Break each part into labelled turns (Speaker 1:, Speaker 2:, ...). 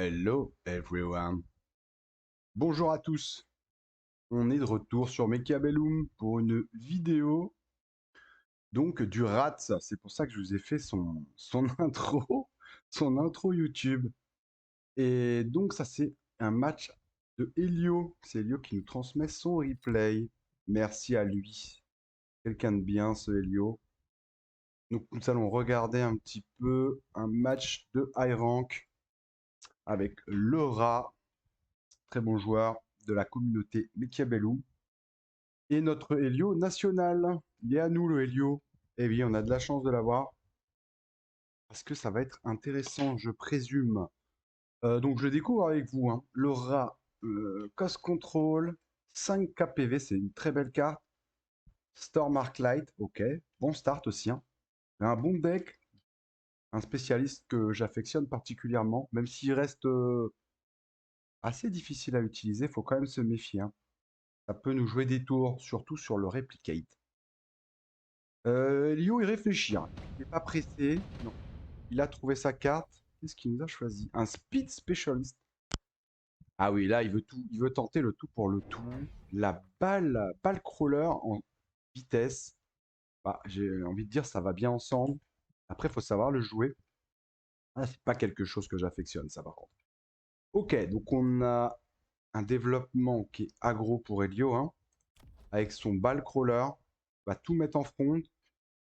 Speaker 1: Hello everyone. Bonjour à tous. On est de retour sur Mechabellum pour une vidéo donc du Rats. C'est pour ça que je vous ai fait son intro, son intro YouTube. Et donc ça c'est un match de Helio. C'est Helio qui nous transmet son replay. Merci à lui. Quelqu'un de bien ce Helio. Donc nous allons regarder un petit peu un match de high rank avec le Rat, très bon joueur de la communauté Mechabellum. Et notre Helio national. Il est à nous le Helio. Eh oui, on a de la chance de l'avoir. Parce que ça va être intéressant, je présume. Donc je découvre avec vous hein, le rat Cost Control, 5 KPV, c'est une très belle carte. Storm Arclight, ok. Bon start aussi. Hein. Un bon deck, un spécialiste que j'affectionne particulièrement, même s'il reste assez difficile à utiliser, il faut quand même se méfier. Hein. Ça peut nous jouer des tours, surtout sur le Replicate. Lio, il réfléchit. Hein. Il n'est pas pressé. Non. Il a trouvé sa carte. Qu'est-ce qu'il nous a choisi? Un Speed Specialist. Ah oui, là, il veut tout. Il veut tenter le tout pour le tout. La balle crawler en vitesse. Bah, j'ai envie de dire, ça va bien ensemble. Après, il faut savoir le jouer. Ah, c'est pas quelque chose que j'affectionne, ça, par contre. Ok, donc on a un développement qui est aggro pour Helio, hein, avec son balle crawler. Va tout mettre en front.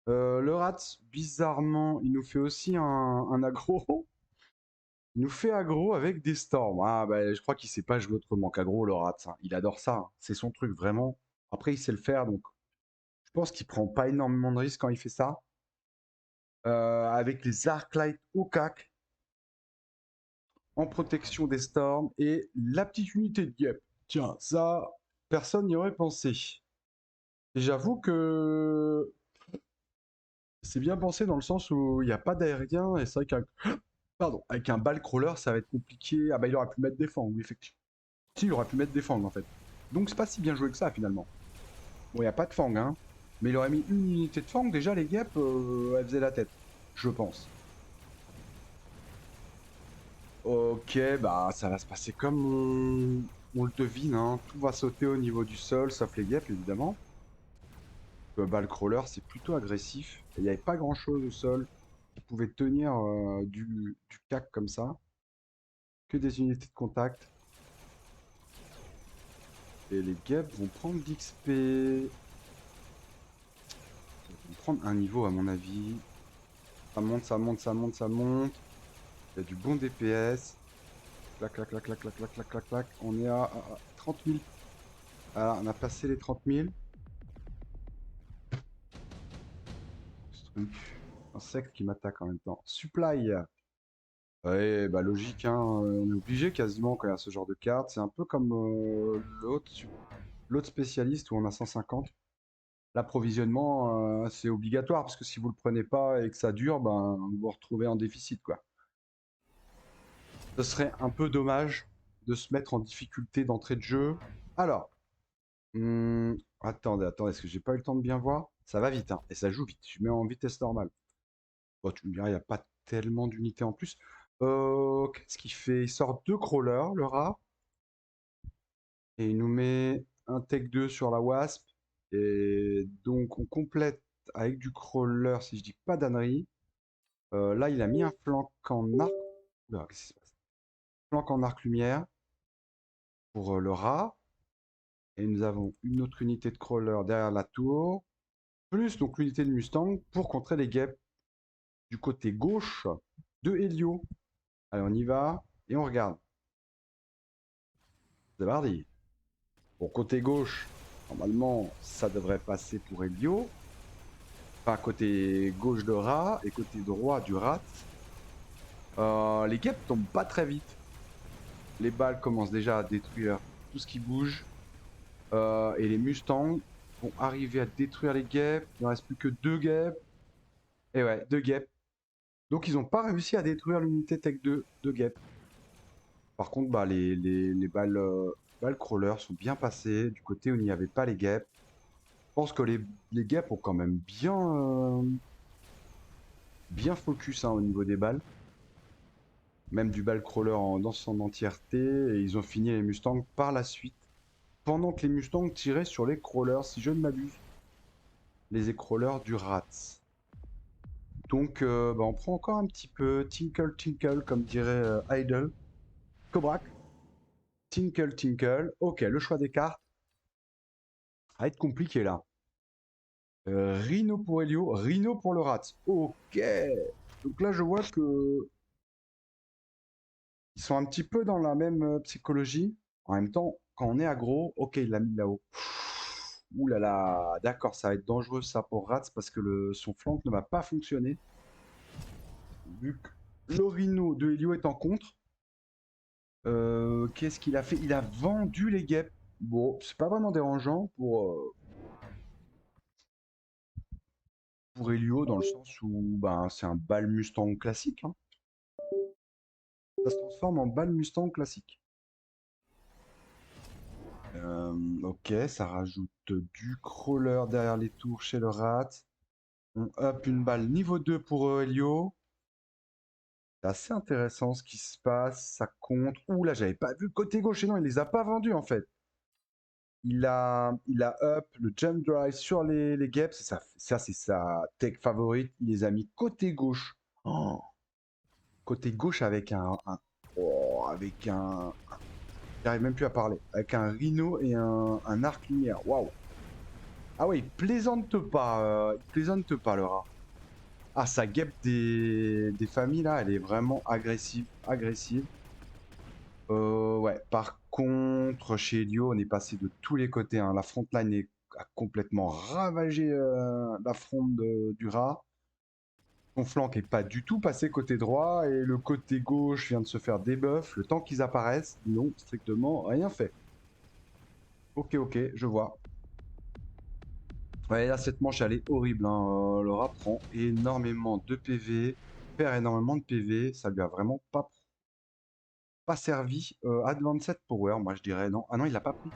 Speaker 1: Le rat, bizarrement, il nous fait aussi un aggro. Il nous fait aggro avec des storms. Ah, bah, je crois qu'il sait pas jouer autrement qu'aggro, le rat. Hein. Il adore ça. Hein. C'est son truc, vraiment. Après, il sait le faire, donc je pense qu'il prend pas énormément de risques quand il fait ça. Avec les Arclight au cac, en protection des storms, et la petite unité de guêpe. Tiens, ça, personne n'y aurait pensé. Et j'avoue que c'est bien pensé dans le sens où il n'y a pas d'aérien, et c'est vrai qu'un pardon, avec un ball crawler, ça va être compliqué. Ah bah il aurait pu mettre des fangs, oui, effectivement. Si, il aurait pu mettre des fangs, en fait. Donc c'est pas si bien joué que ça, finalement. Bon, il n'y a pas de fangs, hein. Mais il aurait mis une unité de fangs, déjà, les guêpes, elles faisaient la tête. Je pense. Ok, bah ça va se passer comme on le devine, hein. Tout va sauter au niveau du sol, sauf les guêpes, évidemment. Le ball crawler, c'est plutôt agressif. Il n'y avait pas grand-chose au sol qui pouvait tenir du cac comme ça. Que des unités de contact. Et les guêpes vont prendre d'XP. Ils vont prendre un niveau à mon avis. Ça monte, ça monte, ça monte, ça monte. Il y a du bon DPS. Clac, clac, clac, clac, clac, clac, clac, clac, clac. On est à 30 000. Voilà, on a passé les 30 000. Ce truc. Insecte qui m'attaque en même temps. Supply. Ouais, bah logique, hein. On est obligé quasiment quand il y a ce genre de carte. C'est un peu comme l'autre spécialiste où on a 150. L'approvisionnement, c'est obligatoire parce que si vous le prenez pas et que ça dure, ben, vous vous retrouvez en déficit, quoi. Ce serait un peu dommage de se mettre en difficulté d'entrée de jeu. Alors, attendez, est-ce que j'ai pas eu le temps de bien voir? Ça va vite, hein, et ça joue vite. Je mets en vitesse normale. Bon, tu me diras, il n'y a pas tellement d'unités en plus. Qu'est-ce qu'il fait? Il sort deux crawlers, le rat, et il nous met un tech 2 sur la wasp. Et donc, on complète avec du crawler, si je dis pas d'ânerie. Là, il a mis un flanc en arc. Oula, qu'est-ce qui se passe? Flanc en arc lumière pour le rat. Et nous avons une autre unité de crawler derrière la tour. Plus donc l'unité de Mustang pour contrer les guêpes du côté gauche de Helio. Allez, on y va et on regarde. C'est parti. Bon, côté gauche, normalement, ça devrait passer pour Helio. Enfin, côté gauche de rat et côté droit du rat. Les guêpes tombent pas très vite. Les balles commencent déjà à détruire tout ce qui bouge. Et les Mustangs vont arriver à détruire les guêpes. Il ne reste plus que deux guêpes. Et ouais, deux guêpes. Donc ils n'ont pas réussi à détruire l'unité tech 2 de guêpes. Par contre, bah, les balles crawlers sont bien passées du côté où il n'y avait pas les guêpes. Je pense que les guêpes ont quand même bien focus hein, au niveau des balles. même du ball crawler dans son entièreté, et ils ont fini les Mustangs par la suite, pendant que les Mustangs tiraient sur les crawlers, si je ne m'abuse. Les écrawlers du Rats. Donc bah, on prend encore un petit peu Tinkle Tinkle, comme dirait Idle. Cobrak. Tinkle Tinkle. Ok, le choix des cartes. Ça va être compliqué là. Rhino pour Helio, Rhino pour le Rats. Ok. Donc là je vois que ils sont un petit peu dans la même psychologie. En même temps, quand on est aggro, ok, il l'a mis là-haut. Ouh là là, d'accord, ça va être dangereux ça pour Rats parce que son flank ne va pas fonctionner. Vu que le Rhino de Helio est en contre. Qu'est-ce qu'il a fait? Il a vendu les guêpes. Bon, c'est pas vraiment dérangeant pour Helio dans le sens où ben, c'est un bal Mustang classique, hein. Ça se transforme en bal Mustang classique. Ok, ça rajoute du crawler derrière les tours chez le rat. On up une balle niveau 2 pour Helio. C'est assez intéressant ce qui se passe. Ça compte. Ouh là, j'avais pas vu le côté gauche. Et non, il les a pas vendus en fait. Il a up le jump drive sur les gaps. Ça c'est sa tech favorite. Il les a mis côté gauche. Oh, côté gauche avec avec un. J'arrive même plus à parler. Avec un rhino et un arc lumière. Waouh. Ah ouais, il plaisante pas. Il plaisante pas le rat. Ah, sa guêpe des familles là, elle est vraiment agressive. Agressive. Ouais. Par contre, chez Elio, on est passé de tous les côtés, hein. La frontline a complètement ravagé la fronte du rat. Son flanc n'est pas du tout passé côté droit et le côté gauche vient de se faire debuff. Le temps qu'ils apparaissent, ils n'ont strictement rien fait. Ok, ok, je vois. Ouais, là, cette manche, elle est horrible, hein. Le rat prend énormément de PV, perd énormément de PV. Ça lui a vraiment pas servi. Advanced Power, moi je dirais non. Ah non, il l'a pas pris.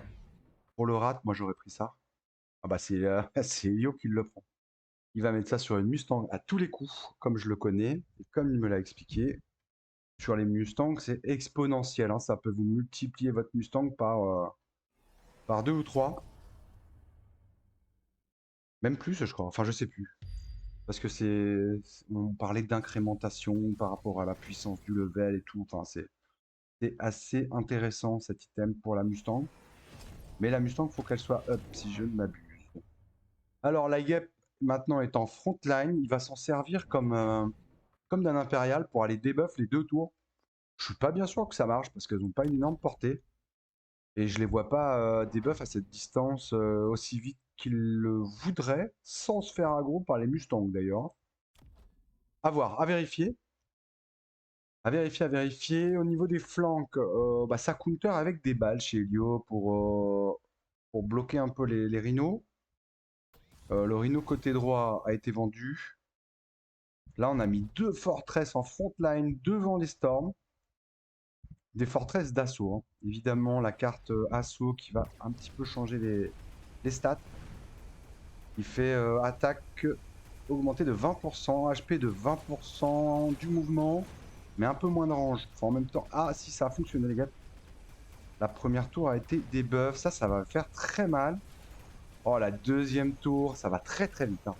Speaker 1: Pour le rat, moi j'aurais pris ça. Ah bah c'est c'est Elio qui le prend. Il va mettre ça sur une Mustang à tous les coups, comme je le connais, et comme il me l'a expliqué. Sur les Mustangs, c'est exponentiel, hein. Ça peut vous multiplier votre Mustang par 2 ou 3. Même plus, je crois. Enfin, je sais plus. Parce que on parlait d'incrémentation par rapport à la puissance du level et tout. Enfin, c'est assez intéressant cet item pour la Mustang. Mais la Mustang, faut qu'elle soit up, si je ne m'abuse. Alors, la Yep, maintenant, est en frontline. Il va s'en servir comme d'un impérial pour aller debuff les 2 tours. Je suis pas bien sûr que ça marche parce qu'elles n'ont pas une énorme portée. Et je les vois pas debuff à cette distance aussi vite qu'ils le voudraient, sans se faire aggro par les Mustangs d'ailleurs. À voir, à vérifier. À vérifier, à vérifier. Au niveau des flancs, bah, ça counter avec des balles chez Helio pour bloquer un peu les rhinos. Le rhino côté droit a été vendu. Là, on a mis 2 fortresses en frontline devant les storms. Des fortresses d'assaut, hein. Évidemment, la carte assaut qui va un petit peu changer les stats. Il fait attaque augmentée de 20%, HP de 20% du mouvement, mais un peu moins de range. Enfin, en même temps, ah si, ça a fonctionné les gars. La première tour a été debuff, ça va faire très mal. Oh, la deuxième tour, ça va très très vite, hein.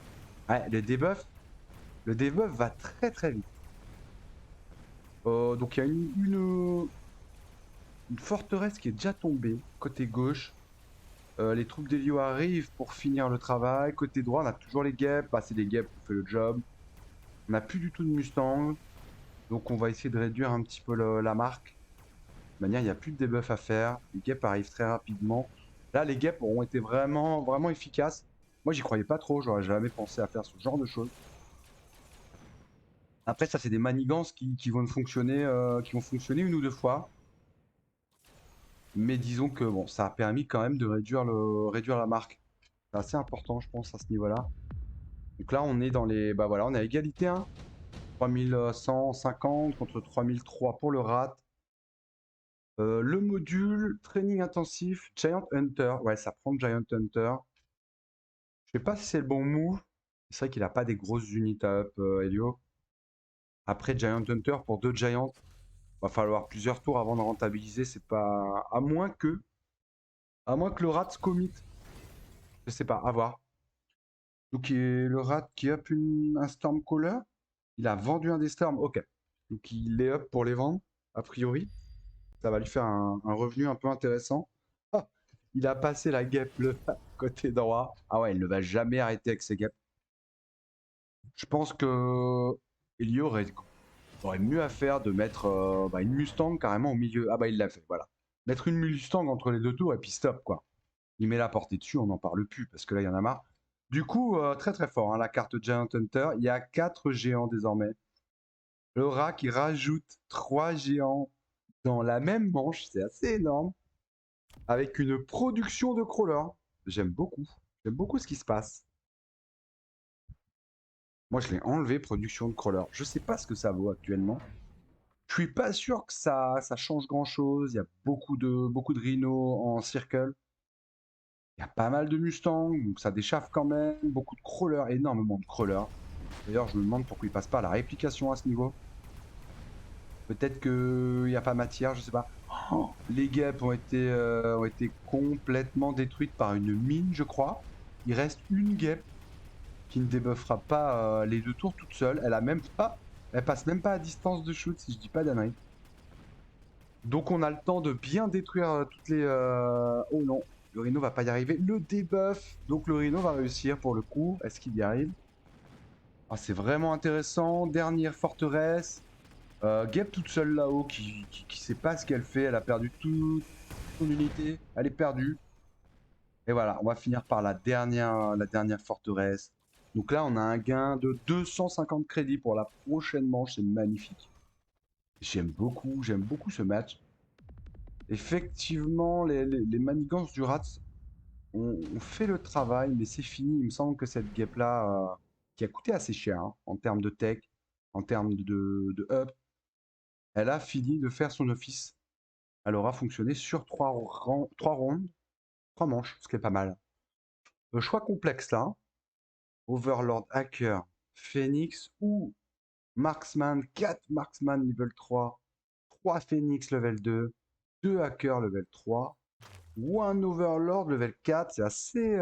Speaker 1: Ouais, le debuff va très très vite. Donc il y a une forteresse qui est déjà tombée, côté gauche. Les troupes d'Helio arrivent pour finir le travail. Côté droit, on a toujours les guêpes. Bah, c'est les guêpes qui font le job. On n'a plus du tout de Mustang. Donc on va essayer de réduire un petit peu la marque. De manière, il n'y a plus de debuff à faire. Les guêpes arrivent très rapidement. Là, les guêpes ont été vraiment, vraiment efficaces. Moi, j'y croyais pas trop. J'aurais jamais pensé à faire ce genre de choses. Après, ça, c'est des manigances qui vont fonctionner, qui vont fonctionner une ou deux fois. Mais disons que bon, ça a permis quand même de réduire la marque. C'est assez important, je pense, à ce niveau-là. Donc là, on est dans les. Bah voilà, on est à égalité, hein. 3150 contre 3003 pour le rat. Le module training intensif Giant Hunter. Ouais, ça prend Giant Hunter. Je sais pas si c'est le bon move. C'est vrai qu'il a pas des grosses unités à up, Helio. Après Giant Hunter pour 2 Giants. Va falloir plusieurs tours avant de rentabiliser, c'est pas... À moins que le rat se commit. Je sais pas, à voir. Donc le rat qui up un Stormcaller. Il a vendu un des Storms, ok. Donc il est up pour les vendre, a priori. Ça va lui faire un revenu un peu intéressant. Ah, il a passé la guêpe le côté droit. Ah ouais, il ne va jamais arrêter avec ses guêpes. Je pense que Elio aurait mieux à faire de mettre une Mustang carrément au milieu. Ah bah il l'a fait, voilà. Mettre une Mustang entre les deux tours et puis stop quoi. Il met la portée dessus, on n'en parle plus parce que là il y en a marre. Du coup, très très fort, hein, la carte Giant Hunter. Il y a 4 géants désormais. Le rat qui rajoute 3 géants dans la même manche, c'est assez énorme. Avec une production de crawlers. J'aime beaucoup. J'aime beaucoup ce qui se passe. Moi, je l'ai enlevé, production de crawler. Je sais pas ce que ça vaut actuellement. Je suis pas sûr que ça change grand chose. Il y a beaucoup de rhinos en circle. Il y a pas mal de mustangs, donc ça déchauffe quand même. Beaucoup de crawlers, énormément de crawlers. D'ailleurs, je me demande pourquoi il passe pas à la réplication à ce niveau. Peut-être qu'il n'y a pas matière, je sais pas. Oh, les guêpes ont été complètement détruites par une mine, je crois. Il reste une guêpe qui ne débuffera pas les 2 tours toute seule. Elle passe même pas à distance de shoot, si je dis pas d'annerie. Donc on a le temps de bien détruire toutes les... Oh non, le Rhino va pas y arriver. Le debuff, donc le Rhino va réussir pour le coup. Est-ce qu'il y arrive? Ah, c'est vraiment intéressant. Dernière forteresse. Gep toute seule là-haut qui sait pas ce qu'elle fait. Elle a perdu toute son unité. Elle est perdue. Et voilà, on va finir par la dernière forteresse. Donc là, on a un gain de 250 crédits pour la prochaine manche. C'est magnifique. J'aime beaucoup ce match. Effectivement, les manigances du Rats ont fait le travail, mais c'est fini. Il me semble que cette guêpe-là, qui a coûté assez cher hein, en termes de tech, en termes de up, elle a fini de faire son office. Elle aura fonctionné sur 3 rondes, 3 manches, ce qui est pas mal. Le choix complexe là. Overlord, Hacker, Phoenix ou Marksman, 4 Marksman level 3, 3 Phoenix level 2, 2 Hackers level 3, ou un Overlord level 4. C'est assez...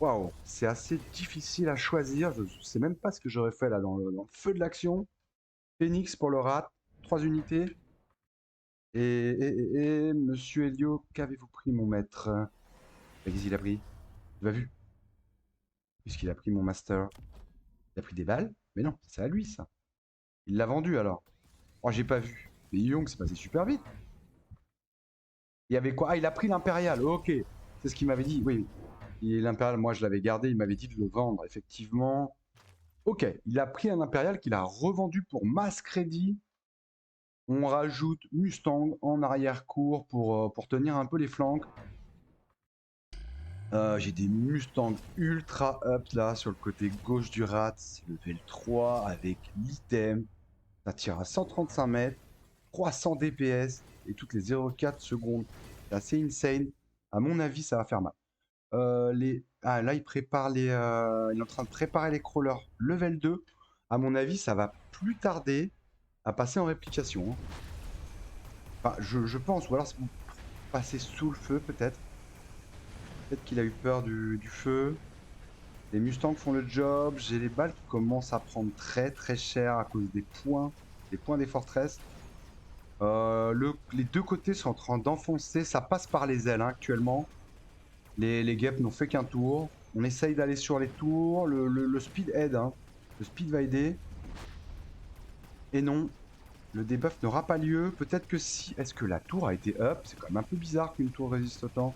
Speaker 1: Waouh, c'est assez difficile à choisir. Je sais même pas ce que j'aurais fait là dans le feu de l'action. Phoenix pour le rat, 3 unités. Et Monsieur Elio, qu'avez-vous pris mon maître? Qu'est-ce qu'il a pris? Tu l'as vu? Puisqu'il a pris mon master. Il a pris des balles? Mais non, c'est à lui ça. Il l'a vendu alors. Oh, j'ai pas vu. Mais Young, c'est passé super vite. Il y avait quoi? Ah, il a pris l'impérial. Ok. C'est ce qu'il m'avait dit. Oui. L'impérial, moi, je l'avais gardé. Il m'avait dit de le vendre, effectivement. Ok. Il a pris un impérial qu'il a revendu pour masse crédit. On rajoute Mustang en arrière-cour pour tenir un peu les flancs. J'ai des Mustangs ultra up là sur le côté gauche du rat. C'est level 3 avec l'item. Ça tire à 135 mètres. 300 DPS et toutes les 0,4 secondes. C'est assez insane. À mon avis, ça va faire mal. Là, il prépare il est en train de préparer les crawlers level 2. À mon avis, ça va plus tarder à passer en réplication. Hein. Enfin, je pense, ou alors c'est pour passer sous le feu, peut-être. Peut-être qu'il a eu peur du feu. Les Mustangs font le job. J'ai les balles qui commencent à prendre très très cher à cause des points des forteresses. Les 2 côtés sont en train d'enfoncer, ça passe par les ailes hein, actuellement. Les guêpes n'ont fait qu'un tour. On essaye d'aller sur les tours. Le speed aide. Hein. Le speed va aider. Et non, le debuff n'aura pas lieu. Peut-être que si. Est-ce que la tour a été up? C'est quand même un peu bizarre qu'une tour résiste autant.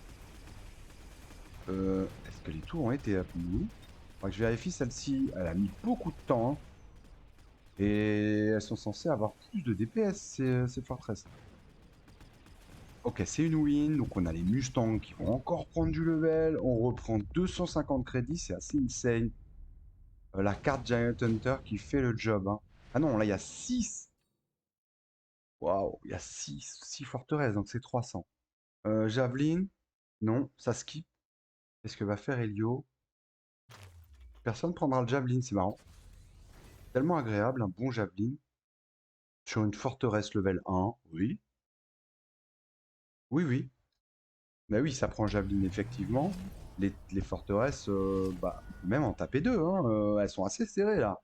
Speaker 1: Est-ce que les tours ont été up? Non. Faudra que je vérifie celle-ci. Elle a mis beaucoup de temps. Hein. Et elles sont censées avoir plus de DPS, ces forteresses. Ok, c'est une win, donc on a les Mustangs qui vont encore prendre du level, on reprend 250 crédits, c'est assez insane. La carte Giant Hunter qui fait le job. Hein. Ah non, là il y a 6. Waouh, il y a 6 forteresses, donc c'est 300. Javelin, non, ça skip. Qu'est-ce que va faire Elio? Personne prendra le Javelin, c'est marrant. Tellement agréable, un bon Javelin. Sur une forteresse level 1, oui. Oui, oui. Mais oui, ça prend javeline, effectivement. Les forteresses, bah, on peut même en taper deux, hein. Elles sont assez serrées, là.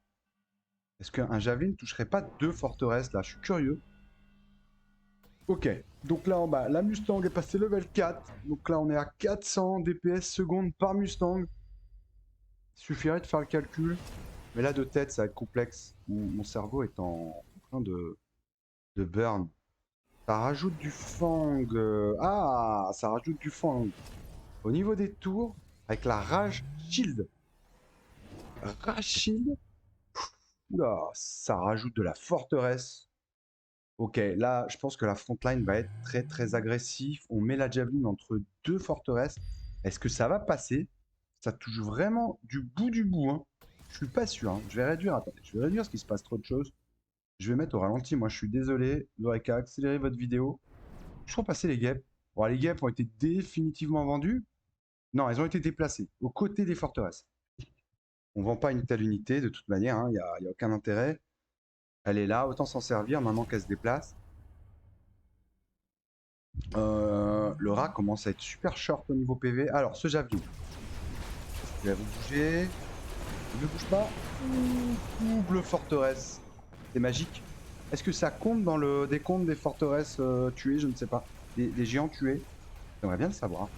Speaker 1: Est-ce qu'un javeline toucherait pas deux forteresses, là? Je suis curieux. Ok, donc là en bas, la Mustang est passée level 4. Donc là, on est à 400 DPS secondes par Mustang. Il suffirait de faire le calcul. Mais là, de tête, ça va être complexe. Mon cerveau est en train de burn. Ça rajoute du fang. Ah, ça rajoute du fang. Au niveau des tours, avec la rage shield. Rage shield. Oula, ça rajoute de la forteresse. Ok, là, je pense que la frontline va être très très agressif. On met la javeline entre deux forteresses. Est-ce que ça va passer? Ça touche vraiment du bout, hein. Je suis pas sûr, hein. Je vais réduire, attendez, je vais réduire parce qu'il se passe trop de choses. Je vais mettre au ralenti, moi je suis désolé. Vous aurez qu'à accélérer votre vidéo. Je suis passer les guêpes. Bon, les guêpes ont été définitivement vendues. Non, elles ont été déplacées aux côtés des forteresses. On vend pas une telle unité de toute manière, hein. Y a aucun intérêt. Elle est là, autant s'en servir maintenant qu'elle se déplace. Le rat commence à être super short au niveau PV. Alors, ce javelin. Je vais vous bouger. Il ne bouge pas. Double forteresse. C'est magique. Est-ce que ça compte dans le décompte des forteresses tuées? Je ne sais pas. Des géants tués? J'aimerais bien le savoir.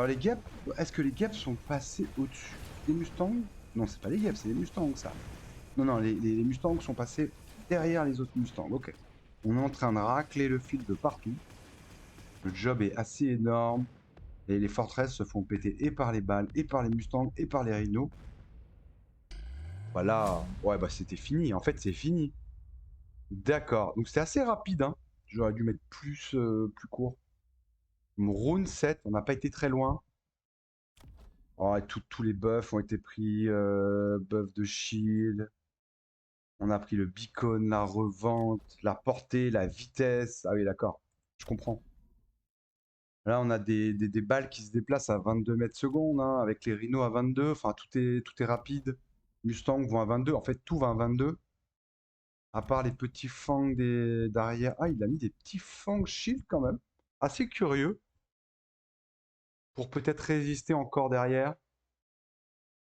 Speaker 1: Les guêpes, est-ce que les guêpes sont passées au-dessus des mustangs? Non, c'est pas les guêpes, c'est les mustangs, ça. Non, non, les mustangs sont passés derrière les autres mustangs. Ok. On est en train de racler le fil de partout. Le job est assez énorme. Et les forteresses se font péter et par les balles, et par les mustangs, et par les rhinos. Voilà. Ouais, bah c'était fini. En fait, c'est fini. D'accord. Donc c'était assez rapide, hein. J'aurais dû mettre plus court. Round 7, on n'a pas été très loin. Oh, et tous les buffs ont été pris. Buff de shield. On a pris le beacon, la revente, la portée, la vitesse. Ah oui, d'accord. Je comprends. Là, on a des balles qui se déplacent à 22 mètres secondes, hein, avec les rhinos à 22. Enfin, tout est rapide. Mustang vont à 22. En fait, tout va à 22. À part les petits fangs d'arrière. Ah, il a mis des petits fangs shield quand même. Assez curieux. Pour peut-être résister encore derrière.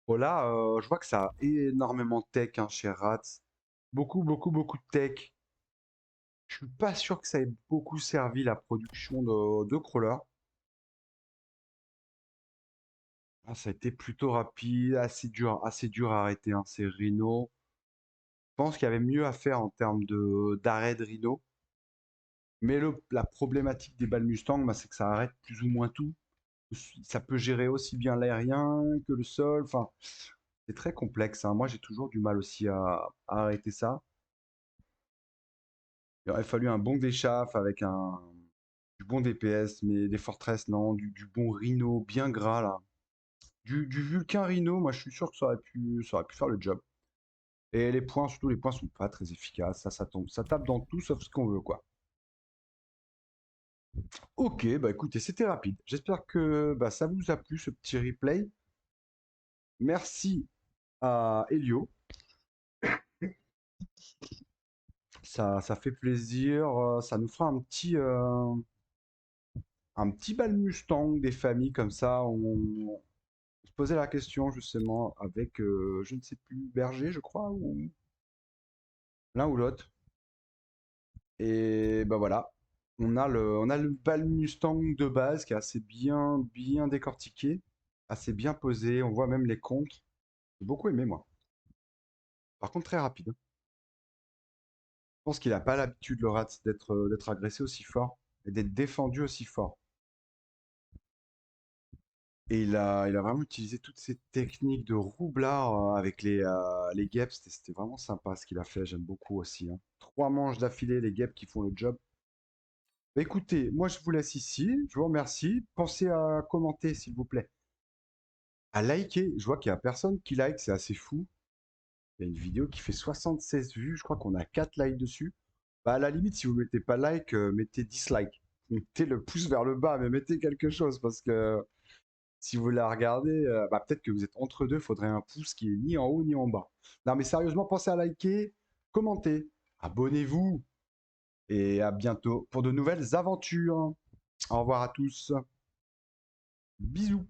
Speaker 1: Oh là, je vois que ça a énormément de tech, hein, chez Rats. Beaucoup, beaucoup, beaucoup de tech. Je suis pas sûr que ça ait beaucoup servi la production de crawlers. Ah, ça a été plutôt rapide, assez dur à arrêter, hein, ces rhinos. Je pense qu'il y avait mieux à faire en termes d'arrêt de rhino. Mais la problématique des balles Mustang, bah, c'est que ça arrête plus ou moins tout. Ça peut gérer aussi bien l'aérien que le sol. Enfin, c'est très complexe, hein. Moi, j'ai toujours du mal aussi à arrêter ça. Il aurait fallu un bon d'échauffe avec du bon DPS, mais des fortresses, non, du bon rhino bien gras là. Du Vulcain Rhino, moi je suis sûr que ça aurait pu faire le job. Et les points, surtout les points sont pas très efficaces. Ça tombe, ça tape dans tout sauf ce qu'on veut, quoi. Ok, bah écoutez, c'était rapide. J'espère que bah, ça vous a plu ce petit replay. Merci à Elio. Ça fait plaisir. Ça nous fera un petit bal Mustang des familles comme ça. On se posait la question justement avec, je ne sais plus, Berger, je crois, ou l'un ou l'autre. Et bah voilà, on a le bal Mustang de base qui est assez bien décortiqué, assez bien posé. On voit même les contres. J'ai beaucoup aimé, moi. Par contre, très rapide. Je pense qu'il n'a pas l'habitude, le rat, d'être agressé aussi fort et d'être défendu aussi fort. Et il a vraiment utilisé toutes ces techniques de roublard avec les guêpes. C'était vraiment sympa ce qu'il a fait. J'aime beaucoup aussi, hein. 3 manches d'affilée, les guêpes qui font le job. Bah, écoutez, moi je vous laisse ici. Je vous remercie. Pensez à commenter, s'il vous plaît. À liker. Je vois qu'il n'y a personne qui like. C'est assez fou. Il y a une vidéo qui fait 76 vues. Je crois qu'on a 4 likes dessus. Bah, à la limite, si vous mettez pas like, mettez dislike. Mettez le pouce vers le bas, mais mettez quelque chose parce que si vous la regardez, bah, peut-être que vous êtes entre deux, il faudrait un pouce qui est ni en haut ni en bas. Non, mais sérieusement, pensez à liker, commenter. abonnez-vous et à bientôt pour de nouvelles aventures. Au revoir à tous. Bisous.